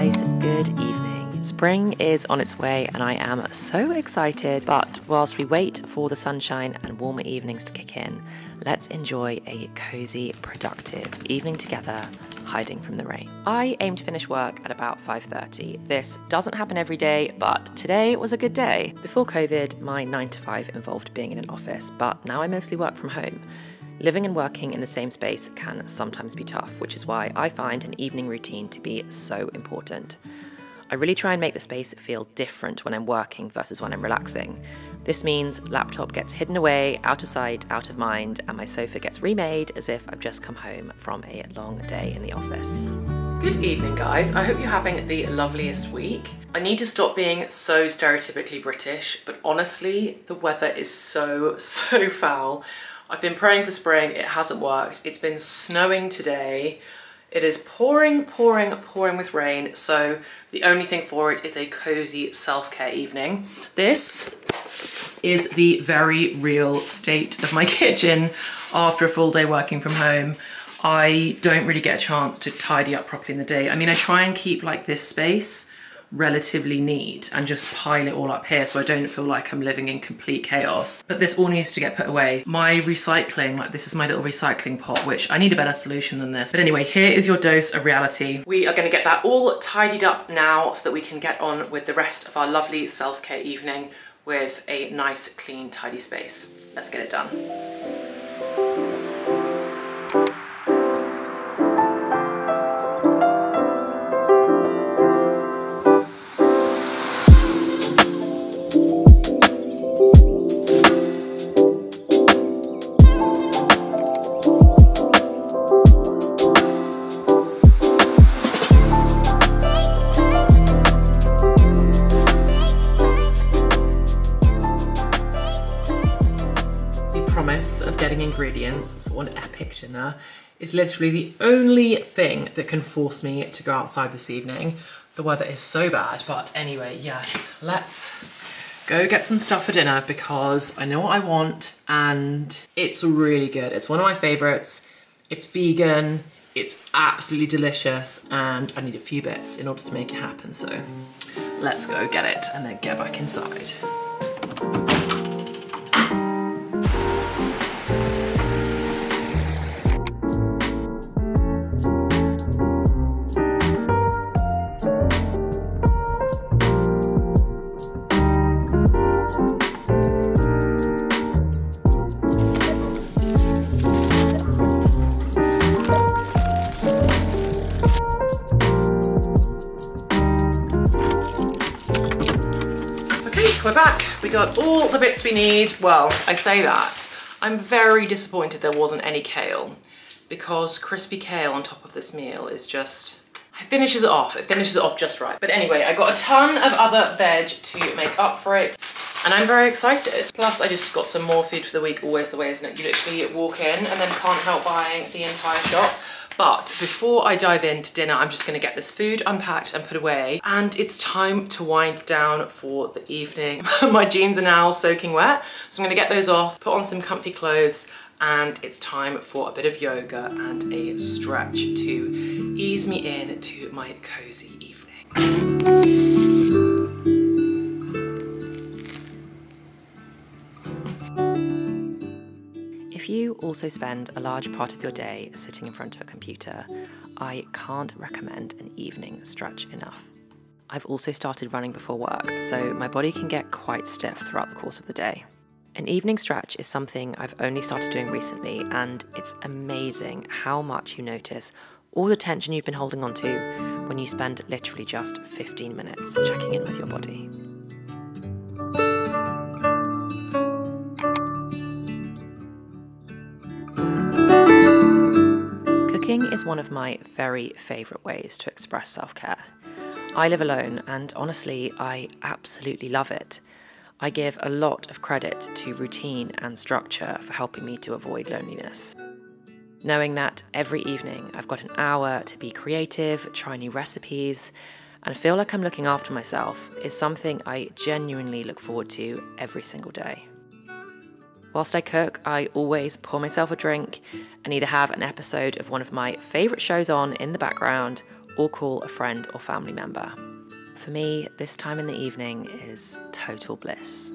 guys, good evening. Spring is on its way and I am so excited, but whilst we wait for the sunshine and warmer evenings to kick in, let's enjoy a cozy, productive evening together, hiding from the rain. I aim to finish work at about 5:30. This doesn't happen every day, but today was a good day. Before COVID, my 9 to 5 involved being in an office, but now I mostly work from home. Living and working in the same space can sometimes be tough, which is why I find an evening routine to be so important. I really try and make the space feel different when I'm working versus when I'm relaxing. This means laptop gets hidden away, out of sight, out of mind, and my sofa gets remade as if I've just come home from a long day in the office. Good evening, guys. I hope you're having the loveliest week. I need to stop being so stereotypically British, but honestly, the weather is so foul. I've been praying for spring, it hasn't worked. It's been snowing today. It is pouring with rain, so the only thing for it is a cozy self-care evening. This is the very real state of my kitchen after a full day working from home. I don't really get a chance to tidy up properly in the day. I mean, I try and keep like this space relatively neat and just pile it all up here so I don't feel like I'm living in complete chaos. But this all needs to get put away. My recycling, like this is my little recycling pot, which I need a better solution than this. But anyway, here is your dose of reality. We are gonna get that all tidied up now so that we can get on with the rest of our lovely self-care evening with a nice, clean, tidy space. Let's get it done. Of getting ingredients for an epic dinner is literally the only thing that can force me to go outside this evening. The weather is so bad, but anyway, yes, let's go get some stuff for dinner because I know what I want and it's really good. It's one of my favorites. It's vegan, it's absolutely delicious, and I need a few bits in order to make it happen. So let's go get it and then get back inside. We're back. We got all the bits we need. Well, I say that. I'm very disappointed there wasn't any kale because crispy kale on top of this meal is just, it finishes it off just right. But anyway, I got a ton of other veg to make up for it and I'm very excited. Plus I just got some more food for the week, always the way, isn't it? You literally walk in and then can't help buying the entire shop. But before I dive into dinner, I'm just gonna get this food unpacked and put away. And it's time to wind down for the evening. My jeans are now soaking wet, so I'm gonna get those off, put on some comfy clothes, and it's time for a bit of yoga and a stretch to ease me in to my cozy evening. If you also spend a large part of your day sitting in front of a computer, I can't recommend an evening stretch enough. I've also started running before work, so my body can get quite stiff throughout the course of the day. An evening stretch is something I've only started doing recently, and it's amazing how much you notice all the tension you've been holding on to when you spend literally just 15 minutes checking in with your body. Cooking is one of my very favourite ways to express self-care. I live alone and honestly, I absolutely love it. I give a lot of credit to routine and structure for helping me to avoid loneliness. Knowing that every evening I've got an hour to be creative, try new recipes, and feel like I'm looking after myself is something I genuinely look forward to every single day. Whilst I cook, I always pour myself a drink and either have an episode of one of my favourite shows on in the background or call a friend or family member. For me, this time in the evening is total bliss.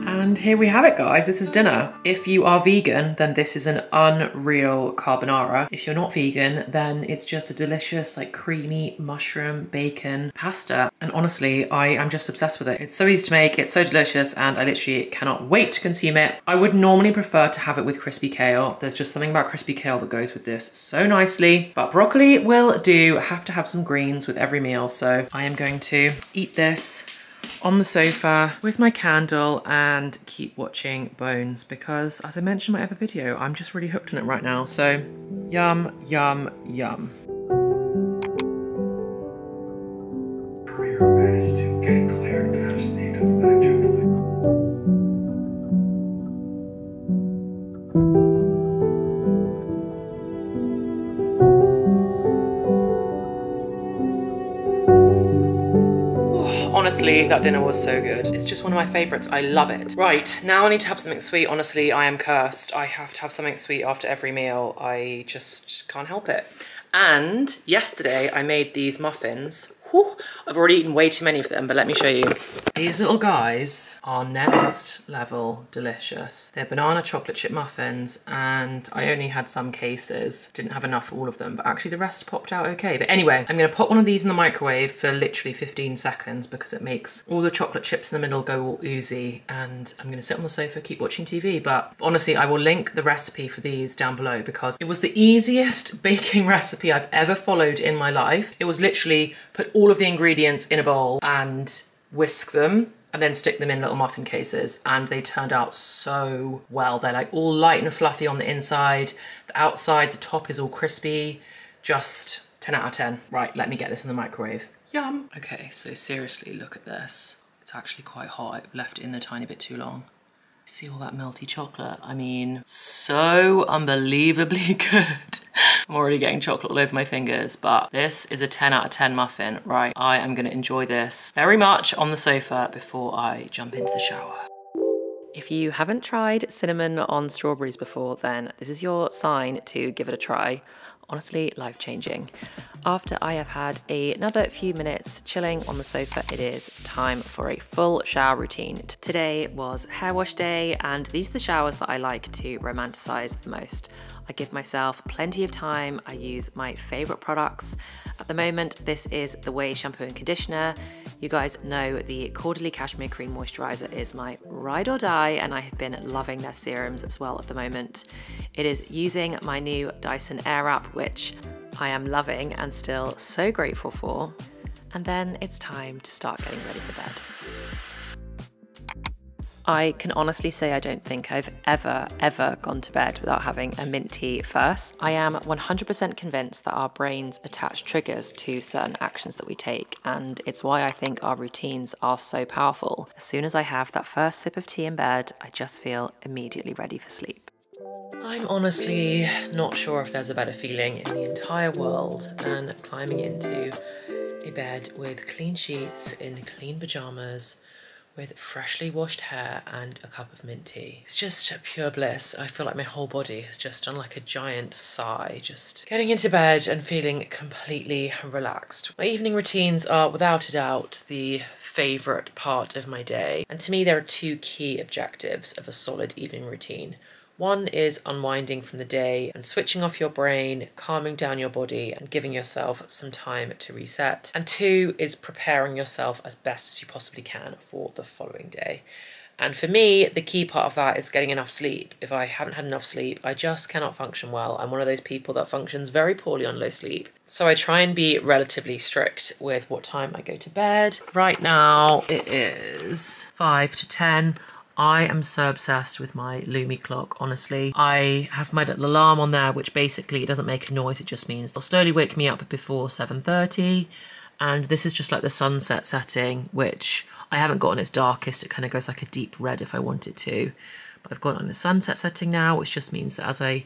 And here we have it, guys. This is dinner. If you are vegan, then this is an unreal carbonara. If you're not vegan, then it's just a delicious, like, creamy mushroom bacon pasta. And honestly, I am just obsessed with it. It's so easy to make, it's so delicious, and I literally cannot wait to consume it. I would normally prefer to have it with crispy kale. There's just something about crispy kale that goes with this so nicely, but broccoli will do. I have to have some greens with every meal, so I am going to eat this on the sofa with my candle and keep watching Bones, because as I mentioned in my other video, I'm just really hooked on it right now. So yum, yum, yum. Managed to get cleared past the diplomatic jubilee. Honestly, that dinner was so good. It's just one of my favorites. I love it. Right, now I need to have something sweet. Honestly, I am cursed. I have to have something sweet after every meal. I just can't help it. And yesterday I made these muffins. Whew, I've already eaten way too many of them, but let me show you. These little guys are next level delicious. They're banana chocolate chip muffins, and I only had some cases. Didn't have enough for all of them, but actually the rest popped out okay. But anyway, I'm gonna pop one of these in the microwave for literally 15 seconds because it makes all the chocolate chips in the middle go all oozy, and I'm gonna sit on the sofa, keep watching TV. But honestly, I will link the recipe for these down below because it was the easiest baking recipe I've ever followed in my life. It was literally put all of the ingredients in a bowl and whisk them and then stick them in little muffin cases, and they turned out so well. They're like all light and fluffy on the inside, the outside, the top is all crispy. Just 10 out of 10. Right, let me get this in the microwave. Yum. Okay, so seriously, look at this. It's actually quite hot. I've left it in a tiny bit too long. See all that melty chocolate? I mean, so unbelievably good. I'm already getting chocolate all over my fingers, but this is a 10 out of 10 muffin, right? I am gonna enjoy this very much on the sofa before I jump into the shower. If you haven't tried cinnamon on strawberries before, then this is your sign to give it a try. Honestly, life-changing. After I have had another few minutes chilling on the sofa, it is time for a full shower routine. Today was hair wash day, and these are the showers that I like to romanticize the most. I give myself plenty of time. I use my favorite products. At the moment, this is the Way shampoo and conditioner. You guys know the Quarterly Cashmere Cream Moisturizer is my ride or die, and I have been loving their serums as well at the moment. It is using my new Dyson Airwrap, which I am loving and still so grateful for. And then it's time to start getting ready for bed. I can honestly say I don't think I've ever gone to bed without having a mint tea first. I am 100% convinced that our brains attach triggers to certain actions that we take, and it's why I think our routines are so powerful. As soon as I have that first sip of tea in bed, I just feel immediately ready for sleep. I'm honestly not sure if there's a better feeling in the entire world than climbing into a bed with clean sheets, in clean pajamas, with freshly washed hair and a cup of mint tea. It's just pure bliss. I feel like my whole body has just done like a giant sigh, just getting into bed and feeling completely relaxed. My evening routines are without a doubt the favourite part of my day. And to me, there are two key objectives of a solid evening routine. One is unwinding from the day and switching off your brain, calming down your body and giving yourself some time to reset. And two is preparing yourself as best as you possibly can for the following day. And for me, the key part of that is getting enough sleep. If I haven't had enough sleep, I just cannot function well. I'm one of those people that functions very poorly on low sleep. So I try and be relatively strict with what time I go to bed. Right now, it is 5 to 10. I am so obsessed with my Lumi clock, honestly. I have my little alarm on there, which basically it doesn't make a noise, it just means they'll slowly wake me up before 7:30. And this is just like the sunset setting, which I haven't got on its darkest. It kind of goes like a deep red if I wanted to. But I've got it on the sunset setting now, which just means that as I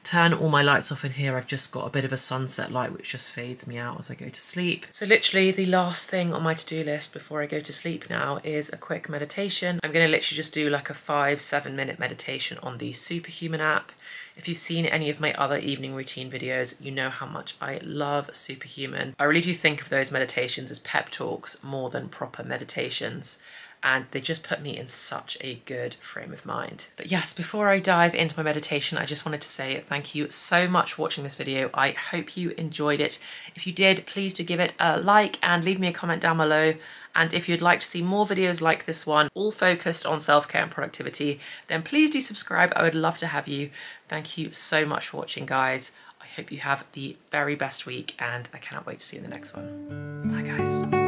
turn all my lights off in here, I've just got a bit of a sunset light which just fades me out as I go to sleep. So literally the last thing on my to-do list before I go to sleep now is a quick meditation. I'm going to literally just do like a 5-7 minute meditation on the Superhuman app. If you've seen any of my other evening routine videos, you know how much I love Superhuman. I really do think of those meditations as pep talks more than proper meditations, and they just put me in such a good frame of mind. But yes, before I dive into my meditation, I just wanted to say thank you so much for watching this video. I hope you enjoyed it. If you did, please do give it a like and leave me a comment down below. And if you'd like to see more videos like this one, all focused on self-care and productivity, then please do subscribe. I would love to have you. Thank you so much for watching, guys. I hope you have the very best week, and I cannot wait to see you in the next one. Bye, guys.